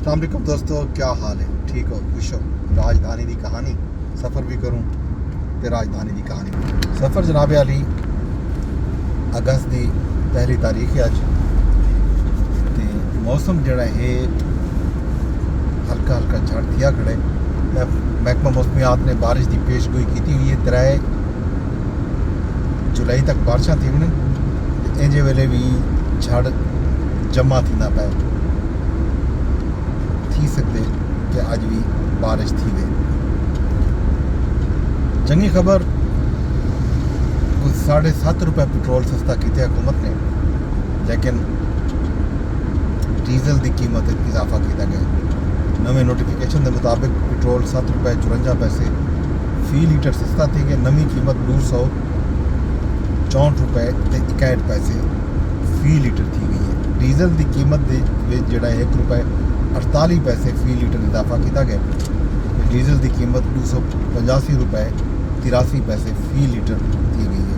अस्सलाम वालेकुम दोस्तों, क्या हाल है? ठीक हो, खुश हो? राजधानी की कहानी सफ़र भी करूँ तो राजधानी की कहानी सफ़र जनाब अली अगस्त की पहली तारीख है अज। तो मौसम जड़ा है हल्का हल्का झड़ थिया खड़े। महकमा मौसमियात ने बारिश की पेशगोई की हुई है। 3 जुलाई तक बारिशा थी वञनि, इंजे वेले भी झड़ जमा थींदा पिया। थी सकते कि अज भी बारिश थी वे। चंगी खबर, कुछ 7.5 रुपए पेट्रोल सस्ता किया हुकूमत ने, लेकिन डीजल की कीमत इजाफा किया गया। नवे नोटिफिकेशन के मुताबिक पेट्रोल 7 रुपए 54 पैसे फी लीटर सस्ता थी गया। नवी कीमत 264 रुपए 61 पैसे फी लीटर थी गई है। डीजल की कीमत जोड़ा 1 रुपए 48 पैसे फी लीटर इजाफा किया गया। डीजल की कीमत 285 रुपए 83 पैसे फी लीटर की गई है।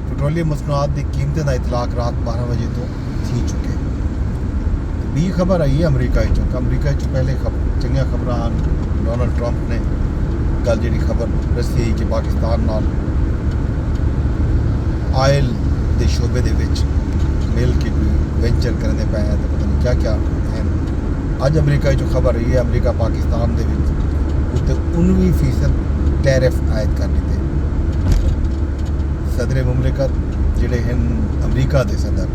पेट्रोलियम मसनूआत की कीमतें का इतलाक रात 12 बजे तो थी चुके। बी खबर आई है अमरीका चो। अमरीका चो पहले चंगिया खबर आन। डोनाल्ड ट्रंप ने कल जी खबर दसी है कि पाकिस्तान नाल आयल के शोबे के मिल के कोई वेंचर करने पे हैं, तो पता नहीं क्या क्या है। अज अमरीका जो खबर आई है, अमरीका पाकिस्तान के उत्ते 19% टैरिफ आयद कर दिते। सदर मुमलिकत जिहड़े हैं अमरीका के सदर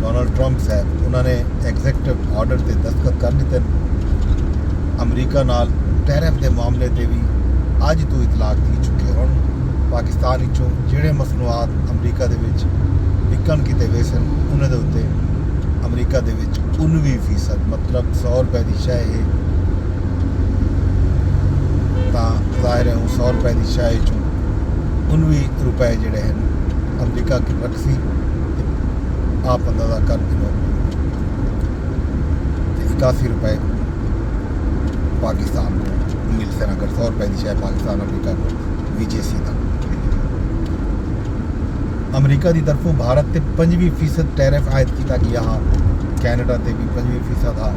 डोनाल्ड ट्रंप साहब, उन्होंने एग्जैक्टिव ऑर्डर से दस्तखत कर दिते। अमरीका नाल टैरिफ के मामले से भी अज तो इतलाक थी चुके। हुण पाकिस्तान विचों जिहड़े मसनूआत अमरीका के विकन किए वे सन, उन्होंने उत्ते अमरीका के 19% मतलब 100 रुपए की शय है, तो जाहिर है 100 रुपए की शय चों 19 रुपए जोड़े हैं अमरीका की रखसी आप अंदाजा कर किलो 81 रुपए पाकिस्तान को मिल सन। अगर 100 रुपए की शय पाकिस्तान अमरीका को VJC का। अमरीका की तरफों भारत से 25% टैरिफ आयद किया गया। कैनेडा से भी 25% था,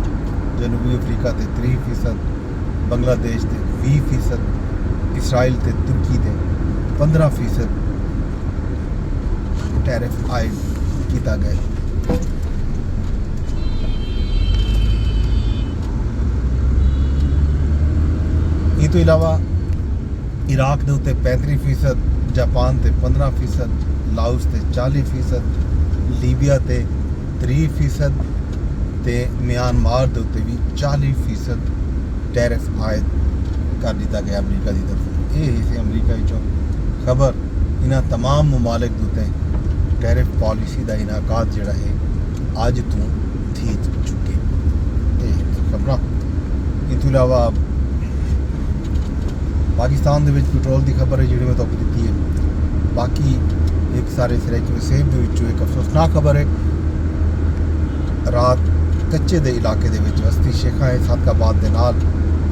जनूबी अफ्रीका से 3%, बांग्लादेश से 20%, इसराइल से तुर्की से 15% टैरिफ आयद किया गया। इस तो इलावा इराक के उत्ते 35%, जापान से 15%, लाओस से 40%, लीबिया से 3% ते म्यांमार के उत्ते भी 40% टैरिफ आयद कर दिया गया अमरीका की तरफ। ये ही से अमरीका चो खबर। इन्ह तमाम ममालिक के उत्ते टैरिफ पॉलिसी का इनाकात जोड़ा है अज तो थी चुके। खबर इस इलावा पाकिस्तान के पेट्रोल की खबर है जी मैं तुमको दी है। बाकी एक सारे सेब के एक अफसोसनाक खबर है। रात कच्चे के इलाके के बस्ती शेखा है सादकाबाद के नाल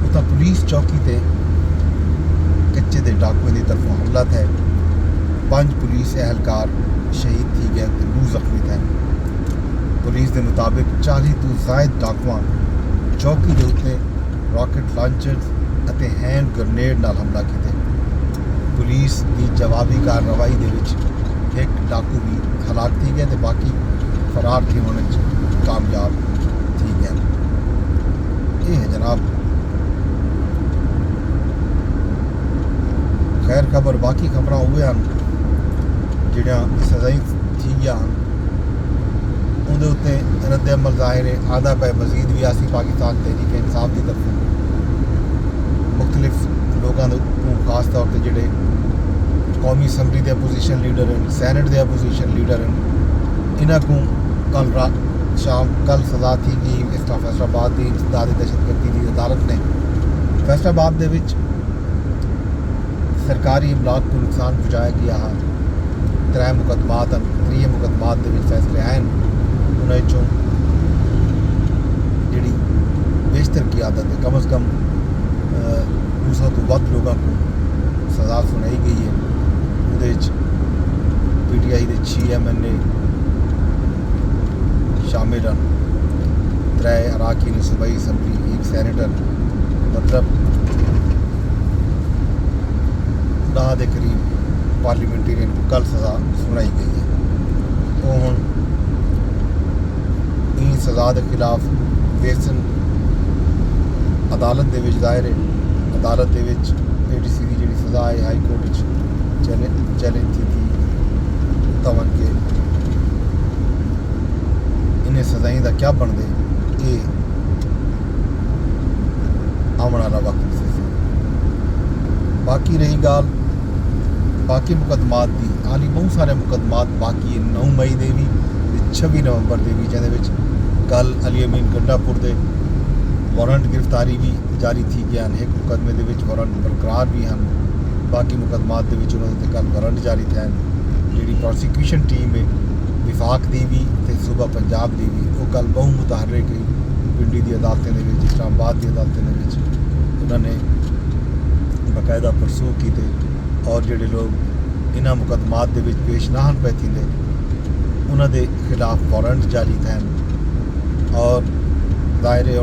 उत्तर पुलिस चौकी से कच्चे के डाकुओं की तरफों हमला थे। 5 पुलिस एहलकार शहीद थी गए, 2 जख्मी थे। पुलिस के मुताबिक 40 तो जायद डाकुआ चौकी के उत्ते रॉकेट लॉन्चर्स ਅਤੇ हैंड ग्रनेड नाल हमला किए। पुलिस की जवाबी कार्रवाई के एक डाकू भी हलाक थी गया, तो बाकी फरार थी होने कामयाब थी गया। ये है जनाब खैर खबर। बाकी खबर हुए हैं जोड़िया सजाई थी गया उनके उत्ते रद्द अमल जाहिर है आधा पे मजीद भी आसी पाकिस्तान तहरीक इंसाफ की तरफों मुख्तलिफ लोगों को खास तौर पर जोड़े कौमी असैम्बली के अपोजिशन लीडर हैं, सैनट के अपोजिशन लीडर हैं, इन्हों को कल रात शाम कल सजा थी गई। फैसलाबाद की इंसदाद दहशतगर्दी की अदालत ने फैसलाबाद के सरकारी इमलाक को नुकसान पहुँचाया गया। 3 मुकदमात 3 मुकदमात के फैसले आए। उन्हें चों जी बेशतर की आदत है, कम अज़ कम 200 तो वध लोगों को सज़ा सुनाई गई है। वो PTI के 6 MNA शामिल हैं। 3 अरकान सूबाई असम्बली, 1 सैनेटर, मतलब 10 के करीब पार्लीमेंटेरियन को कल सज़ा सुनाई गई है। वो हुण इन सज़ा के खिलाफ वेसन अदालत दे विच दायर है। अदालत दे विच ADC की जी सज़ा है हाई कोर्ट चैलेंज की थी तवन के इन्हें सज़ाई का क्या बन दे ये आने वाला वक्त से। बाकी रही गाल बाकी मुकदमात की, हाली बहुत सारे मुकदमात बाकी है। 9 मई के भी 26 नवंबर के भी, जिहदे कल अली अमीन गंडापुर के वारंट गिरफ्तारी भी जारी थी गया। एक मुकदमे के वारंट बरकरार भी हैं, बाकी मुकदमात के उन्होंने कल वारंट जारी थे। जी प्रोसिक्यूशन टीम है विफाक की भी तो सूबा पंजाब की भी, वो कल बहु मुतहरक पिंडी की अदालतें के इस्लामाबाद की अदालतें उन्होंने बाकायदा परसूख किए और जोड़े लोग इन्होंने मुकदमात के पेश ना पे थे उन्होंने खिलाफ वारंट जारी थे। और दायरे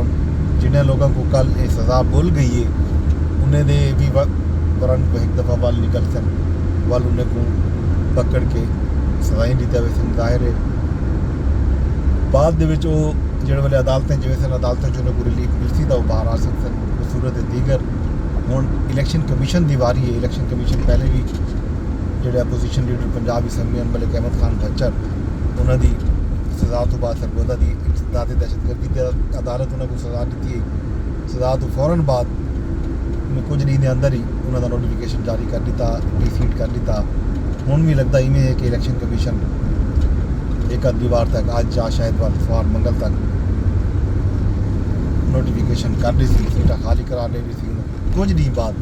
जिन्हें लोगों को कल ये सज़ा भूल गई है उन्हें दे भी वारंट को एक दफ़ा वाल निकल सन वाल उन्हें को पकड़ के सज़ाई दीता वे सन। दायरे बाद जो वाले अदालतें जिवें सन अदालतें जो उन्हें को रिलीफ मिलती तो बाहर आ सकते सन। सूरत दीगर हुण इलैक्शन कमीशन की वारी है। इलैक्शन कमीशन पहले भी जो opposition leader Punjab assembly Malik Ahmad Khan खच्चर उन्होंने सज़ा तो बाद सरगोदा की इस्तिदाद दहशतगर्दी की अदालत उन्हें को सज़ा दी है। सज़ा तो फौरन बाद कुछ दिन के अंदर ही उन्होंने नोटिफिकेशन जारी कर दिता, डिसीट कर दिता। हुण भी लगता इवें है कि इलैक्शन कमीशन एक अद्धी बार तक अज या शायद वार मंगल तक नोटिफिकेशन कर दी सी, सीटा खाली करा ली सी। कुछ दिन बाद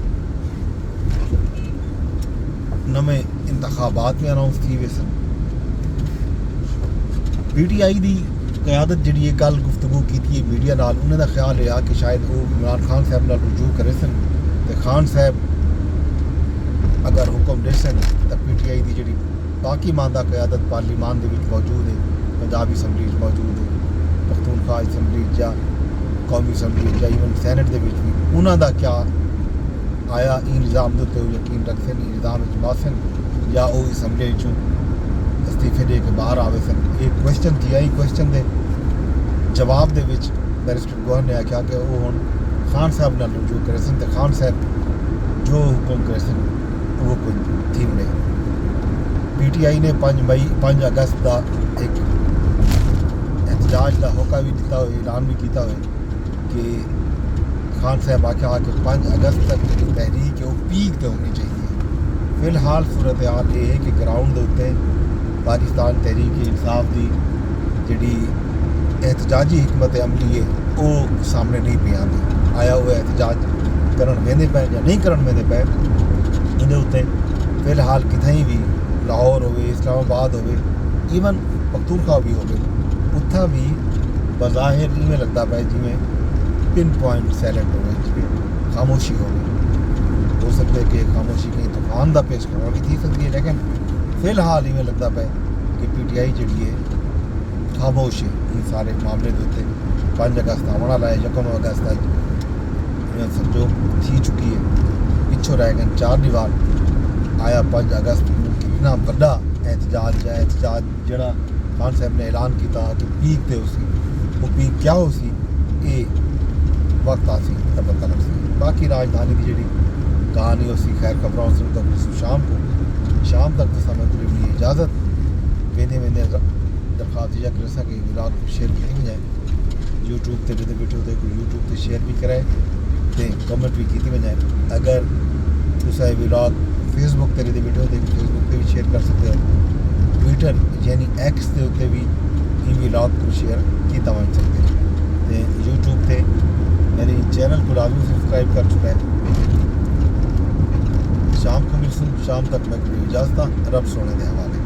नवे इंतखाबात में अनाउंस थी वे सन। PTI की क्यादत जी कल गुफ्तगू की मीडिया नाल, उन्होंने ख्याल रहा कि शायद वो इमरान खान साहब नाल रुजू करे सन तो खान साहब अगर हुक्म दे सन तो PTI की जी बाकी मानदा क्यादत पार्लीमान के मौजूद है, पंजाबी असैम्बली मौजूद है, पख्तूनख्वा असैम्बली या कौमी असैम्बली या ईवन सैनेट के भी उन्होंने क्या आया इन निज़ाम के उत्ते यकीन रखते निज़ाम मासन या वो असैम्बली इस्तीफे दे के बाहर आवे सन। एक क्वेश्चन थी आई क्वेश्चन के जवाब के बैरिस्टर गौहर ने आख्या कि वो हुण खान साहब नाल रुजू करे सन तो खान साहब जो हुक्म करे सन वो कोई थी नहीं। PTI ने 5 अगस्त का एक एहतजाज का होका भी दिता हो, ऐलान भी किया हो कि खान साहब आख्या कि 5 अगस्त तक जी तहरीक है वो पीक पर होनी चाहिए। फिलहाल सूरत हाल ये है कि ग्राउंड के उत्ते पाकिस्तान तहरीक इंसाफ की जी एहतजाजी हिकमत अमली है वो सामने नहीं पे आती। आया हुआ एहतजाज करन वेंदे पे या नहीं करन वेंदे पे इहदे उत्ते फिलहाल कितई भी लाहौर होवे, इस्लामाबाद होवे, ईवन पख्तूनख्वा भी होवे, उत्था भी बज़ाहिर इवें लगता पे जिमें पिन पॉइंट साइलेंट होवे, जिमें खामोशी होवे। हो सकता है कि खामोशी कहीं तूफान का पेश करवा भी थी सकती है, लेकिन फिलहाल इवें लगता पे कि PTI जी है खामोश है इन सारे मामले के उत्ते। 5 अगस्त आने वाला है, 1 अगस्त आज समझो थी चुकी है, पिछों रह गए 4 दीवार। आया 5 अगस्त को कितना बड़ा एहतजाज जड़ा खान साहब ने ऐलान किया कि पीक थे उसी वो पीक क्या हो सी ये वक्त आसी तब पता लग सी। बाकी राजधानी की जी कहानी उसी खैर खबरों से तो शाम तक तो समय को लेनी इजाज़त वेंदे दरखास्त या कर सके विलाग को शेयर की वजाए यूट्यूब से जो बैठे होते यूट्यूब से शेयर भी कराए तो कमेंट भी की वजाए। अगर तुसा विलाग फेसबुक पर बैठे होते फेसबुक पर भी शेयर कर सकते हो, ट्विटर यानी X के उत्ते भी इन विलाग को शेयर किया जा सकते हैं। तो यूट्यूब से यानी चैनल को लाजमी सब्सक्राइब कर चुका है। शाम को मिलसूँ, शाम तक मैं इजाज़त रब सोने के हवाले।